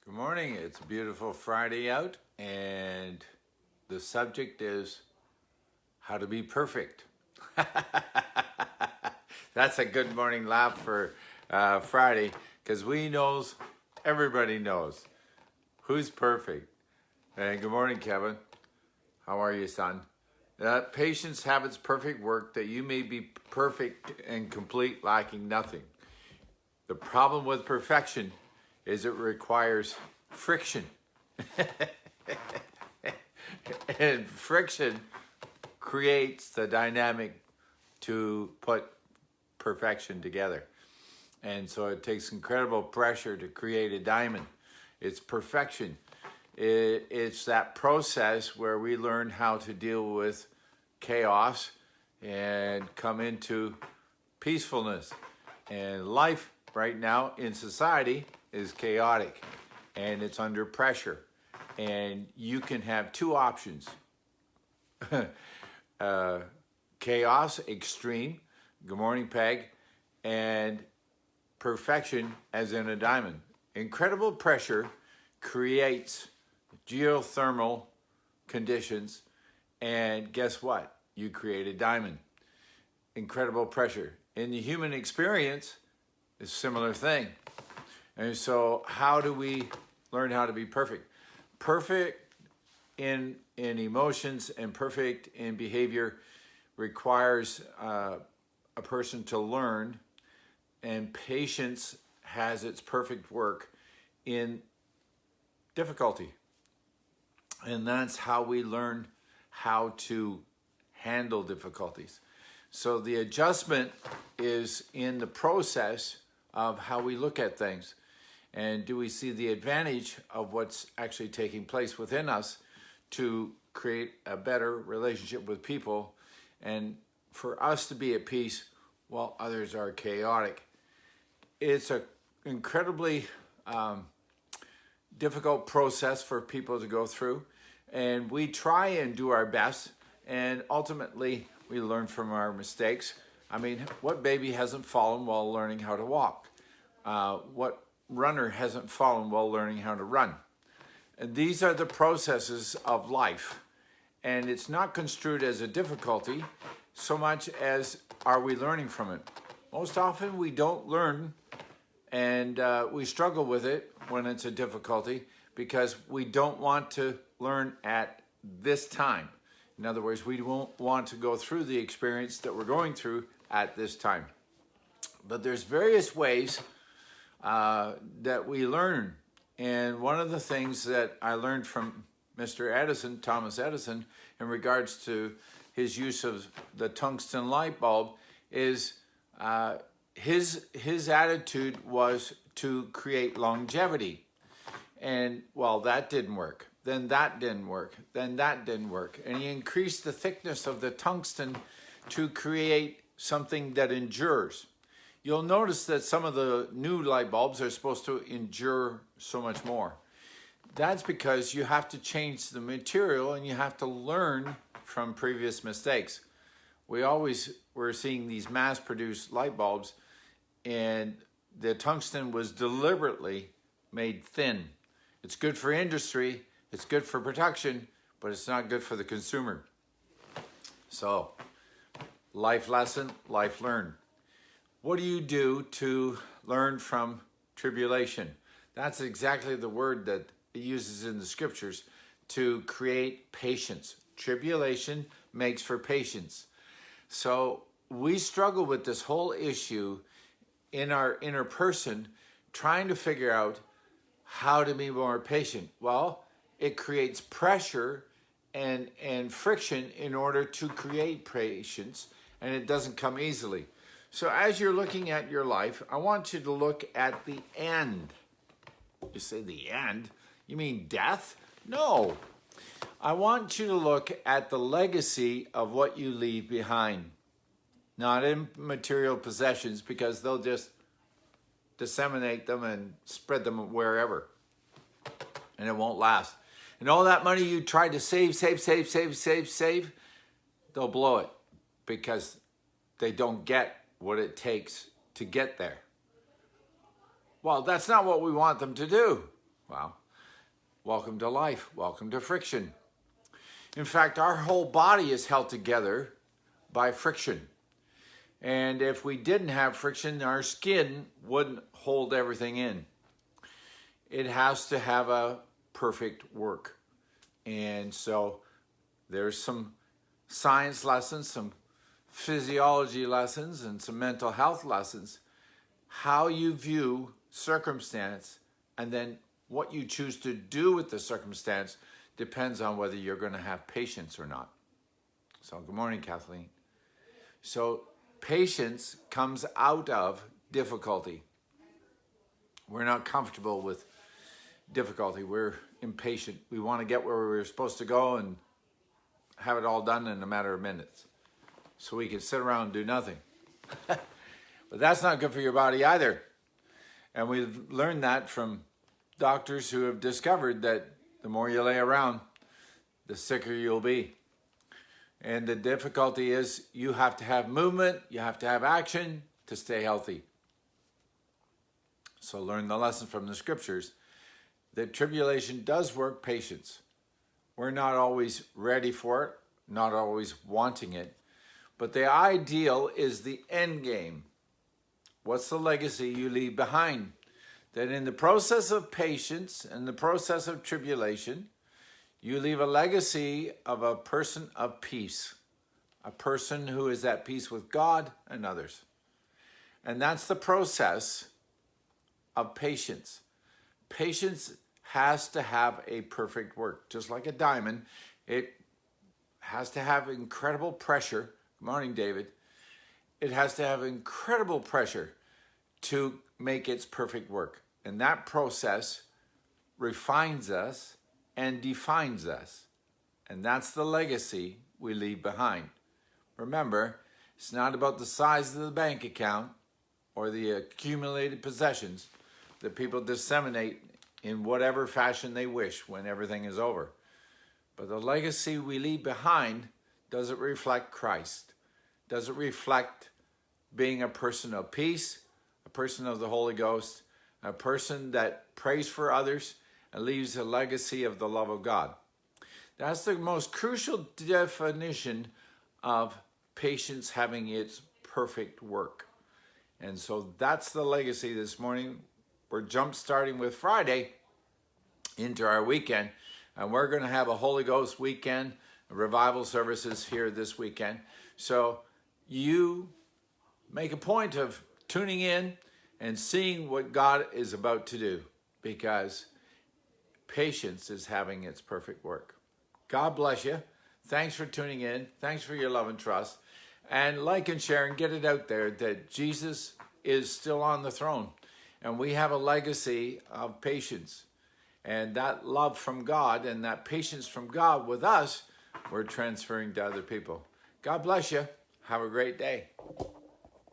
Good morning. It's a beautiful Friday out, and the subject is how to be perfect. That's a good morning laugh for Friday, because everybody knows who's perfect. And good morning, Kevin. How are you, son? Patience, habits, perfect work, that you may be perfect and complete, lacking nothing. The problem with perfection is it requires friction. And friction creates the dynamic to put perfection together. And so it takes incredible pressure to create a diamond. It's perfection. It's that process where we learn how to deal with chaos and come into peacefulness. And life right now in society is chaotic and it's under pressure. And you can have two options. Chaos, extreme, good morning, Peg, and perfection, as in a diamond. Incredible pressure creates geothermal conditions, and guess what? You create a diamond. Incredible pressure. In the human experience, it's a similar thing. And so how do we learn how to be perfect? Perfect in emotions and perfect in behavior requires a person to learn, and patience has its perfect work in difficulty. And that's how we learn how to handle difficulties. So the adjustment is in the process of how we look at things. And do we see the advantage of what's actually taking place within us to create a better relationship with people, and for us to be at peace while others are chaotic? It's an incredibly difficult process for people to go through, and we try and do our best, and ultimately we learn from our mistakes. I mean, what baby hasn't fallen while learning how to walk? What runner hasn't fallen while learning how to run? And these are the processes of life, and it's not construed as a difficulty so much as are we learning from it. Most often we don't learn, and we struggle with it when it's a difficulty because we don't want to learn at this time. In other words, we won't want to go through the experience that we're going through at this time. But there's various ways that we learn. And one of the things that I learned from Mr. Edison, Thomas Edison, in regards to his use of the tungsten light bulb is his attitude was to create longevity. And well, that didn't work. Then that didn't work. Then that didn't work. And he increased the thickness of the tungsten to create something that endures. You'll notice that some of the new light bulbs are supposed to endure so much more. That's because you have to change the material and you have to learn from previous mistakes. We're seeing these mass-produced light bulbs, and the tungsten was deliberately made thin. It's good for industry, it's good for production, but it's not good for the consumer. So, life lesson, life learned. What do you do to learn from tribulation? That's exactly the word that it uses in the scriptures, to create patience. Tribulation makes for patience. So we struggle with this whole issue in our inner person, trying to figure out how to be more patient. Well, it creates pressure and friction in order to create patience, and it doesn't come easily. So as you're looking at your life, I want you to look at the end. You say the end? You mean death? No. I want you to look at the legacy of what you leave behind. Not in material possessions, because they'll just disseminate them and spread them wherever. And it won't last. And all that money you tried to save, they'll blow it because they don't get what it takes to get there. Well, that's not what we want them to do. Well, welcome to life. Welcome to friction. In fact, our whole body is held together by friction. And if we didn't have friction, our skin wouldn't hold everything in. It has to have a perfect work. And so there's some science lessons, some physiology lessons, and some mental health lessons. How you view circumstance and then what you choose to do with the circumstance depends on whether you're going to have patience or not. So good morning, Kathleen. So patience comes out of difficulty. We're not comfortable with difficulty. We're impatient. We want to get where we're supposed to go and have it all done in a matter of minutes so we can sit around and do nothing. But that's not good for your body either. And we've learned that from doctors who have discovered that the more you lay around, the sicker you'll be. And the difficulty is you have to have movement, you have to have action to stay healthy. So learn the lesson from the scriptures that tribulation does work patience. We're not always ready for it, not always wanting it, but the ideal is the end game. What's the legacy you leave behind? That in the process of patience and the process of tribulation, you leave a legacy of a person of peace, a person who is at peace with God and others. And that's the process of patience. Patience has to have a perfect work. Just like a diamond, it has to have incredible pressure. Good morning, David. It has to have incredible pressure to make its perfect work. And that process refines us and defines us. And that's the legacy we leave behind. Remember, it's not about the size of the bank account or the accumulated possessions that people disseminate in whatever fashion they wish when everything is over. But the legacy we leave behind, does it reflect Christ? Does it reflect being a person of peace, a person of the Holy Ghost, a person that prays for others and leaves a legacy of the love of God? That's the most crucial definition of patience having its perfect work. And so that's the legacy this morning. We're jump starting with Friday into our weekend, and we're going to have a Holy Ghost weekend, revival services here this weekend. So you make a point of tuning in and seeing what God is about to do, because patience is having its perfect work. God bless you. Thanks for tuning in. Thanks for your love and trust. And like and share and get it out there that Jesus is still on the throne. And we have a legacy of patience. And that love from God and that patience from God with us, we're transferring to other people. God bless you. Have a great day.